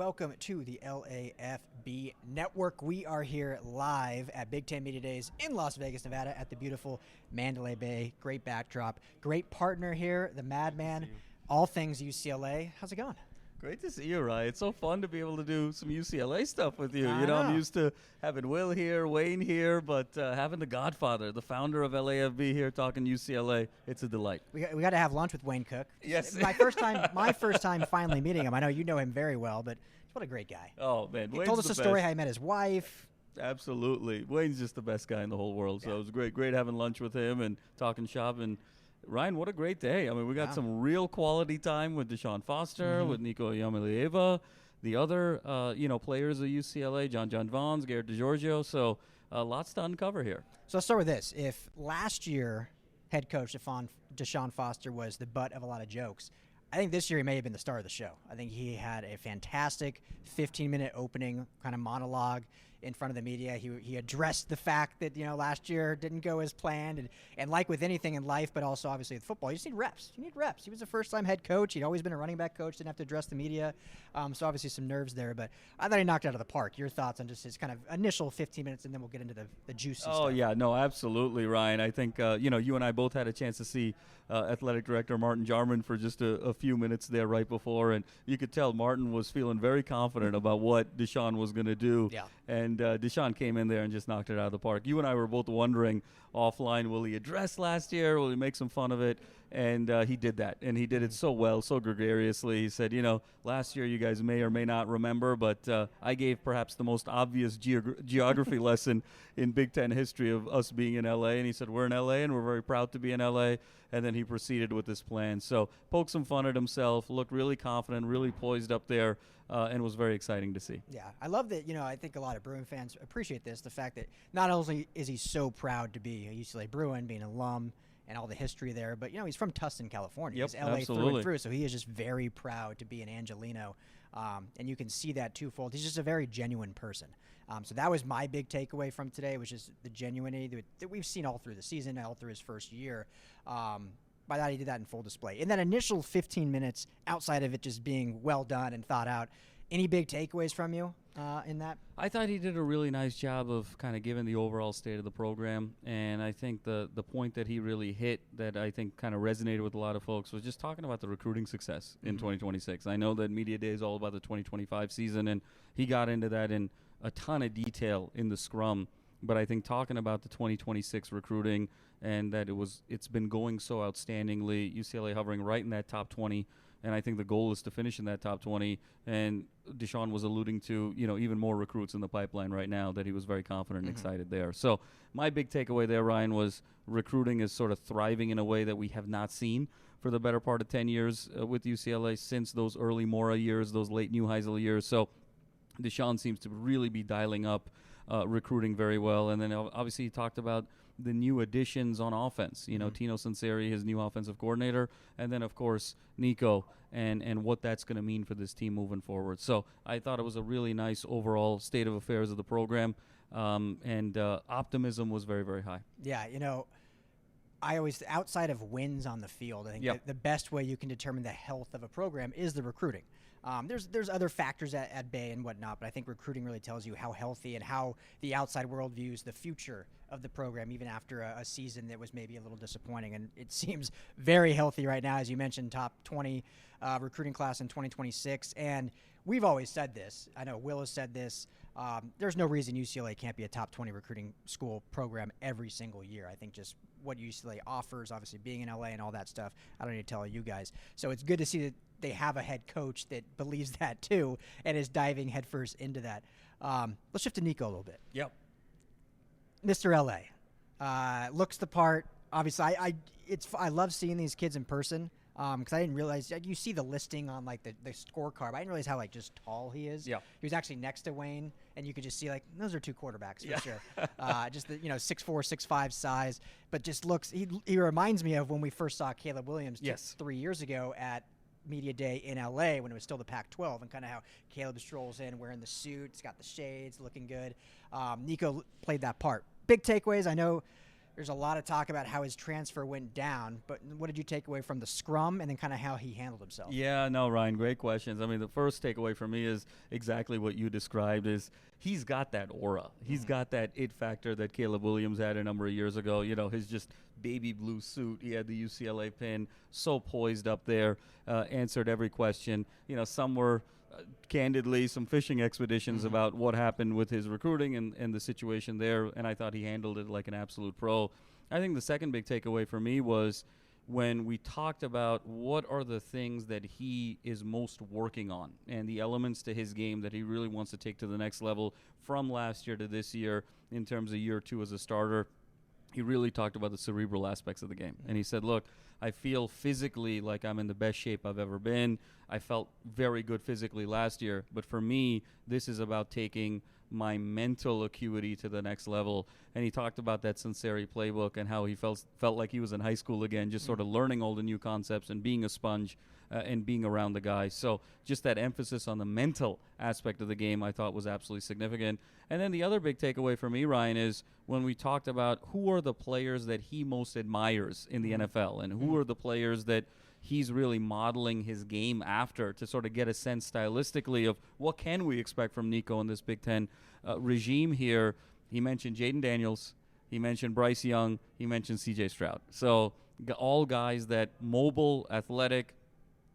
welcome to the LAFB Network. We are here live at Big Ten Media Days in Las Vegas, Nevada at the beautiful Mandalay Bay. Great backdrop. Great partner here, the Madman, all things UCLA. How's it going? Great to see you, Ryan. It's so fun to be able to do some UCLA stuff with you. I know. I'm used to having Will here, Wayne here, but having the Godfather, the founder of LAFB here talking UCLA, it's a delight. We got to have lunch with Wayne Cook. Yes. My first time finally meeting him. I know you know him very well, but what a great guy. Oh, man. He told us a story how he met his wife. Absolutely. Wayne's just the best guy in the whole world. So it was great having lunch with him and talking shop. And Ryan, what a great day. I mean, we got some real quality time with DeShaun Foster, with Nico Iamaleava, the other, players of UCLA, John Vons, Garrett DiGiorgio. So lots to uncover here. So let's start with this. If last year head coach DeShaun Foster was the butt of a lot of jokes, I think this year he may have been the star of the show. I think he had a fantastic 15-minute opening kind of monologue in front of the media. He addressed the fact that, last year didn't go as planned. And like with anything in life, but also obviously with football, you just need reps. You need reps. He was a first-time head coach. He'd always been a running back coach, didn't have to address the media. So obviously some nerves there. But I thought he knocked it out of the park. Your thoughts on just his kind of initial 15 minutes, and then we'll get into the juicy stuff. Oh, yeah. No, absolutely, Ryan. I think, you and I both had a chance to see athletic director Martin Jarman for just a few minutes there right before. And you could tell Martin was feeling very confident about what DeShaun was going to do. Yeah. And DeShaun came in there and just knocked it out of the park. You and I were both wondering offline, will he address last year? Will he make some fun of it? And he did that. And he did it so well, so gregariously. He said, last year you guys may or may not remember, but I gave perhaps the most obvious geography lesson in Big Ten history of us being in L.A. And he said, we're in L.A. and we're very proud to be in L.A. And then he proceeded with this plan. So poked some fun at himself, looked really confident, really poised up there, and was very exciting to see. Yeah, I love that, I think a lot of Bruin fans appreciate this, the fact that not only is he so proud to be a UCLA Bruin, being an alum, and all the history there, but, he's from Tustin, California. Yep, he's LA absolutely. through and through, so he is just very proud to be an Angelino, and you can see that twofold. He's just a very genuine person. So that was my big takeaway from today, which is the genuinity that we've seen all through the season, all through his first year. By that, he did that in full display. In that initial 15 minutes, outside of it just being well done and thought out, any big takeaways from you in that? I thought he did a really nice job of kind of giving the overall state of the program, and I think the point that he really hit that I think kind of resonated with a lot of folks was just talking about the recruiting success in 2026. I know that Media Day is all about the 2025 season, and he got into that in a ton of detail in the scrum, but I think talking about the 2026 recruiting and that it's been going so outstandingly, UCLA hovering right in that top 20, and I think the goal is to finish in that top 20. And DeShaun was alluding to, even more recruits in the pipeline right now, that he was very confident and excited there. So my big takeaway there, Ryan, was recruiting is sort of thriving in a way that we have not seen for the better part of 10 years with UCLA since those early Mora years, those late Neuheisel years. So DeShaun seems to really be dialing up recruiting very well. And then obviously he talked about the new additions on offense, Tino Sunseri, his new offensive coordinator, and then, of course, Nico and what that's going to mean for this team moving forward. So I thought it was a really nice overall state of affairs of the program, and optimism was very, very high. Yeah, I always, outside of wins on the field, I think the best way you can determine the health of a program is the recruiting. There's other factors at bay and whatnot, but I think recruiting really tells you how healthy and how the outside world views the future of the program, even after a season that was maybe a little disappointing. And it seems very healthy right now, as you mentioned, top 20 recruiting class in 2026. And we've always said this. I know Will has said this. There's no reason UCLA can't be a top 20 recruiting school program every single year. I think just what UCLA offers, obviously being in LA and all that stuff, I don't need to tell you guys. So it's good to see that they have a head coach that believes that too and is diving headfirst into that. Let's shift to Nico a little bit. Yep. Mr. LA looks the part. Obviously, I love seeing these kids in person because I didn't realize you see the listing on like the scorecard. But I didn't realize how just tall he is. Yeah. He was actually next to Wayne, and you could just see those are two quarterbacks for sure. Just the 6'4", 6'5" size, but just looks. He reminds me of when we first saw Caleb Williams 3 years ago at Media Day in LA when it was still the Pac-12, and kind of how Caleb strolls in wearing the suit, he's got the shades, looking good. Nico played that part. Big takeaways. I know there's a lot of talk about how his transfer went down, but what did you take away from the scrum and then kind of how he handled himself? Yeah, no, Ryan, great questions. I mean, the first takeaway for me is exactly what you described is he's got that aura. He's got that it factor that Caleb Williams had a number of years ago. You know, his just baby blue suit. He had the UCLA pin, so poised up there, answered every question. You know, some were candidly some fishing expeditions about what happened with his recruiting and the situation there, and I thought he handled it like an absolute pro. I think the second big takeaway for me was when we talked about what are the things that he is most working on and the elements to his game that he really wants to take to the next level from last year to this year in terms of year 2 as a starter. He really talked about the cerebral aspects of the game. And he said, look, I feel physically like I'm in the best shape I've ever been. I felt very good physically last year. But for me, this is about taking my mental acuity to the next level. And he talked about that Sinceri playbook and how he felt like he was in high school again, just sort of learning all the new concepts and being a sponge and being around the guys. So just that emphasis on the mental aspect of the game I thought was absolutely significant. And then the other big takeaway for me, Ryan, is when we talked about who are the players that he most admires in the NFL and who are the players that he's really modeling his game after to sort of get a sense stylistically of what can we expect from Nico in this Big Ten regime here. He mentioned Jaden Daniels. He mentioned Bryce Young. He mentioned C.J. Stroud. So all guys that mobile, athletic,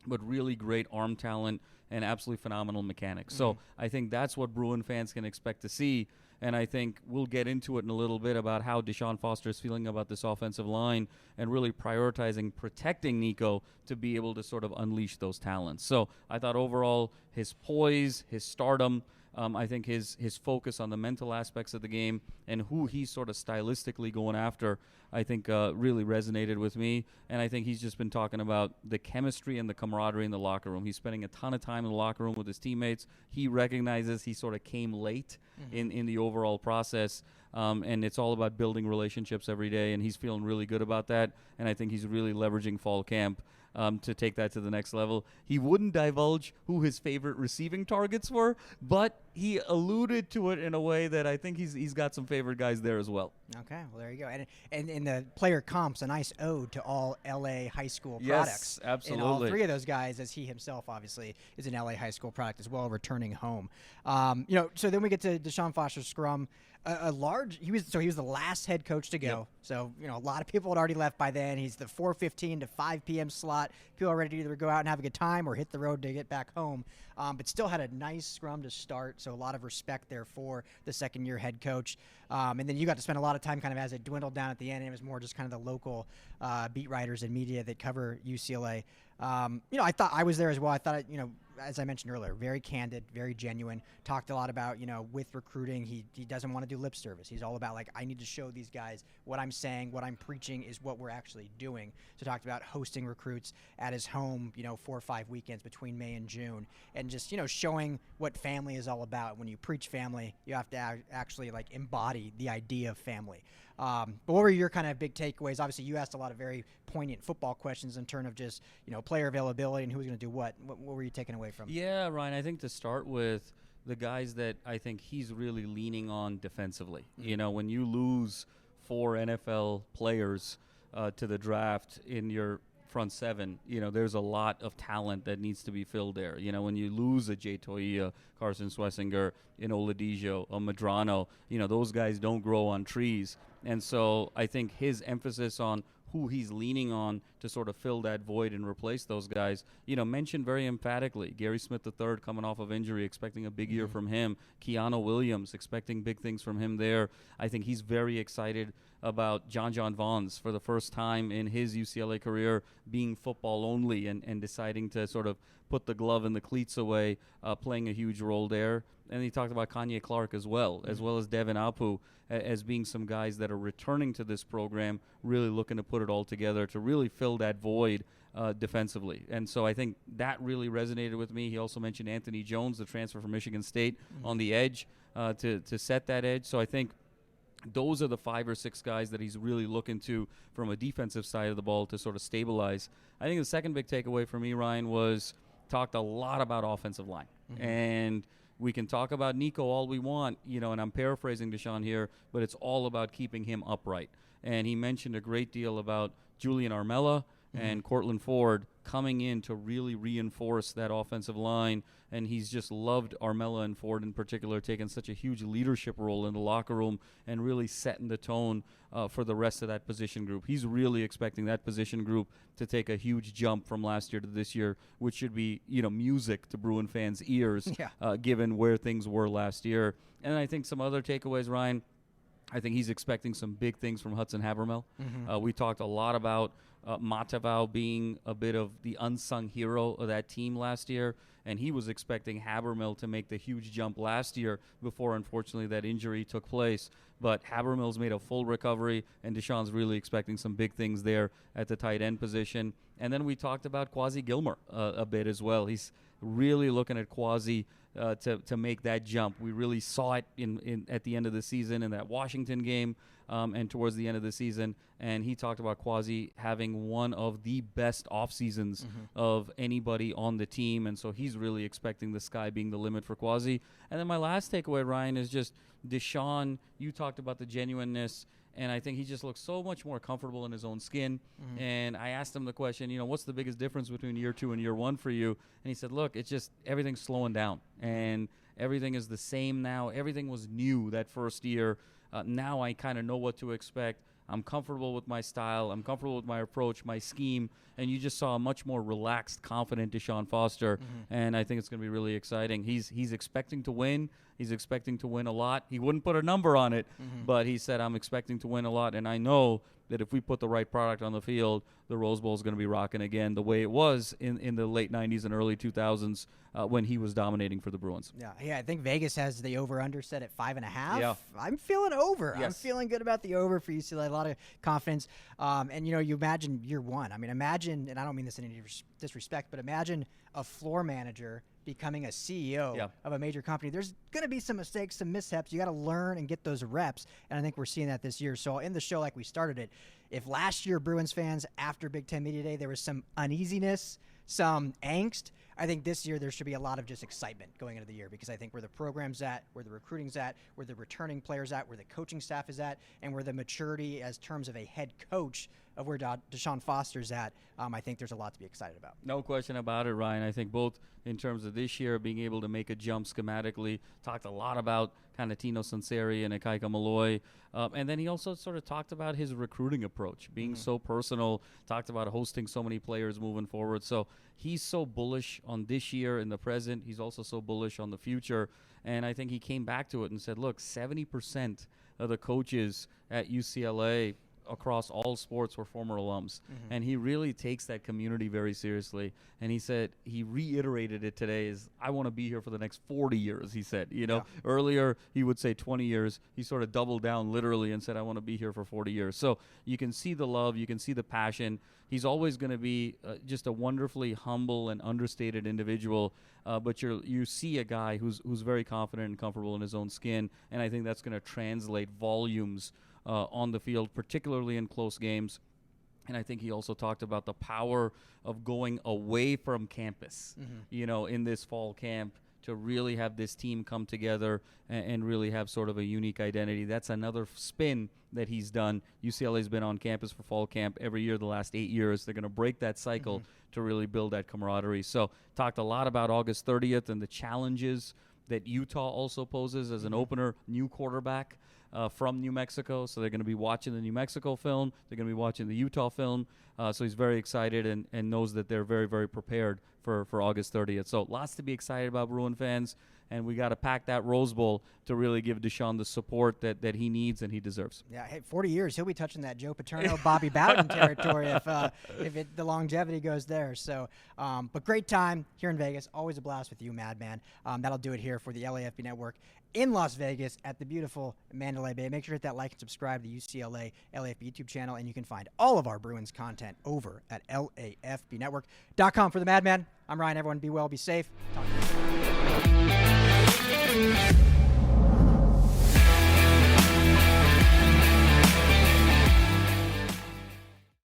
but really great arm talent and absolutely phenomenal mechanics. So I think that's what Bruin fans can expect to see. And I think we'll get into it in a little bit about how DeShaun Foster is feeling about this offensive line and really prioritizing protecting Nico to be able to sort of unleash those talents. So I thought overall his poise, his stardom, I think his focus on the mental aspects of the game and who he's sort of stylistically going after, I think really resonated with me. And I think he's just been talking about the chemistry and the camaraderie in the locker room. He's spending a ton of time in the locker room with his teammates. He recognizes he sort of came late in the overall process. And it's all about building relationships every day, and he's feeling really good about that. And I think he's really leveraging fall camp to take that to the next level. He wouldn't divulge who his favorite receiving targets were, but he alluded to it in a way that I think he's got some favorite guys there as well. Okay, well, there you go. And in the player comps, a nice ode to all LA high school products. Yes, absolutely. And all three of those guys, as he himself obviously is an LA high school product as well, returning home. So then we get to DeShaun Foster's scrum. He was the last head coach to go. Yep. So, a lot of people had already left by then. He's the 4:15 to 5 p.m. slot. People are ready to either go out and have a good time or hit the road to get back home. But still had a nice scrum to start. So a lot of respect there for the second-year head coach. And then you got to spend a lot of time kind of as it dwindled down at the end. And it was more just kind of the local beat writers and media that cover UCLA. I thought I was there as well. I thought, as I mentioned earlier, very candid, very genuine. Talked a lot about, with recruiting, he doesn't want to do lip service. He's all about, I need to show these guys what I'm saying, what I'm preaching is what we're actually doing. So talked about hosting recruits at his home, 4 or 5 weekends between May and June. And just, showing what family is all about. When you preach family, you have to actually, embody the idea of family. But what were your kind of big takeaways? Obviously, you asked a lot of very poignant football questions in terms of just, player availability and who's going to do what. What were you taking away from? Yeah, Ryan, I think to start with, the guys that I think he's really leaning on defensively. When you lose 4 NFL players to the draft in your front 7, there's a lot of talent that needs to be filled there. When you lose a Jay Toia, Carson Swessinger, Oladipo, a Medrano, those guys don't grow on trees. And so I think his emphasis on who he's leaning on to sort of fill that void and replace those guys, mentioned very emphatically. Gary Smith III coming off of injury, expecting a big year from him. Keanu Williams, expecting big things from him there. I think he's very excited about John Vaughns for the first time in his UCLA career being football only and deciding to sort of put the glove and the cleats away, playing a huge role there. And he talked about Kanye Clark as well as Devin Apu as being some guys that are returning to this program, really looking to put it all together to really fill that void defensively. And so I think that really resonated with me. He also mentioned Anthony Jones, the transfer from Michigan State, on the edge to set that edge. So I think those are the 5 or 6 guys that he's really looking to from a defensive side of the ball to sort of stabilize. I think the second big takeaway for me, Ryan, was talked a lot about offensive line. And we can talk about Nico all we want, and I'm paraphrasing DeShaun here, but it's all about keeping him upright. And he mentioned a great deal about Julian Armella and Cortland Ford coming in to really reinforce that offensive line. And he's just loved Armella and Ford in particular, taking such a huge leadership role in the locker room and really setting the tone for the rest of that position group. He's really expecting that position group to take a huge jump from last year to this year, which should be, music to Bruin fans' ears, given where things were last year. And I think some other takeaways, Ryan, I think he's expecting some big things from Hudson Habermel. We talked a lot about Matavao being a bit of the unsung hero of that team last year, and he was expecting Habermel to make the huge jump last year before, unfortunately, that injury took place. But Habermel's made a full recovery, and DeShaun's really expecting some big things there at the tight end position. And then we talked about Quasi Gilmer a bit as well. He's really looking at Quasi to make that jump. We really saw it at the end of the season in that Washington game and towards the end of the season. And he talked about Quasi having one of the best off seasons of anybody on the team. And so he's really expecting the sky being the limit for Quasi. And then my last takeaway, Ryan, is just DeShaun. You talked about the genuineness. And I think he just looks so much more comfortable in his own skin. And I asked him the question, what's the biggest difference between year 2 and year 1 for you? And he said, look, it's just everything's slowing down. And everything is the same now. Everything was new that first year. Now I kind of know what to expect. I'm comfortable with my style. I'm comfortable with my approach, my scheme. And you just saw a much more relaxed, confident DeShaun Foster. And I think it's going to be really exciting. He's expecting to win. He's expecting to win a lot. He wouldn't put a number on it, but he said, I'm expecting to win a lot. And I know that if we put the right product on the field, the Rose Bowl is going to be rocking again the way it was in the late 90s and early 2000s when he was dominating for the Bruins. Yeah, I think Vegas has the over-under set at 5.5. Yeah. I'm feeling over. Yes. I'm feeling good about the over for UCLA. A lot of confidence. And, you imagine year 1. I mean, imagine, and I don't mean this in any disrespect, but imagine a floor manager becoming a CEO of a major company. There's going to be some mistakes, some missteps. You got to learn and get those reps, and I think we're seeing that this year. So in the show, like we started it, if last year Bruins fans, after Big Ten Media Day, there was some uneasiness, some angst, I think this year there should be a lot of just excitement going into the year, because I think where the program's at, where the recruiting's at, where the returning players at, where the coaching staff is at, and where the maturity as terms of a head coach of where DeShaun Foster's at, I think there's a lot to be excited about. No question about it, Ryan. I think both in terms of this year being able to make a jump schematically, talked a lot about kind of Tino Sunseri and Ikaika Malloy. And then he also sort of talked about his recruiting approach, being so personal, talked about hosting so many players moving forward. So he's so bullish on this year in the present. He's also so bullish on the future. And I think he came back to it and said, look, 70% of the coaches at UCLA across all sports were former alums. And he really takes that community very seriously. And he said, he reiterated it today, is I want to be here for the next 40 years, he said. Earlier he would say 20 years. He sort of doubled down literally and said, I want to be here for 40 years. So you can see the love, you can see the passion. He's always going to be just a wonderfully humble and understated individual. But you see a guy who's very confident and comfortable in his own skin. And I think that's going to translate volumes on the field, particularly in close games. And I think he also talked about the power of going away from campus, in this fall camp, to really have this team come together and really have sort of a unique identity. That's another spin that he's done. UCLA's been on campus for fall camp every year the last 8 years. They're going to break that cycle to really build that camaraderie. So talked a lot about August 30th and the challenges that Utah also poses as an opener, new quarterback from New Mexico. So they're going to be watching the New Mexico film. They're going to be watching the Utah film. So he's very excited and knows that they're very, very prepared for August 30th. So lots to be excited about, Bruin fans. And we got to pack that Rose Bowl to really give DeShaun the support that he needs and he deserves. Yeah, hey, 40 years, he'll be touching that Joe Paterno, Bobby Bowden territory if the longevity goes there. So, but great time here in Vegas. Always a blast with you, Madman. That'll do it here for the LAFB Network in Las Vegas at the beautiful Mandalay Bay. Make sure to hit that like and subscribe to the UCLA LAFB YouTube channel, and you can find all of our Bruins content over at LAFBnetwork.com. For the Madman, I'm Ryan. Everyone be well, be safe. Talk to you soon.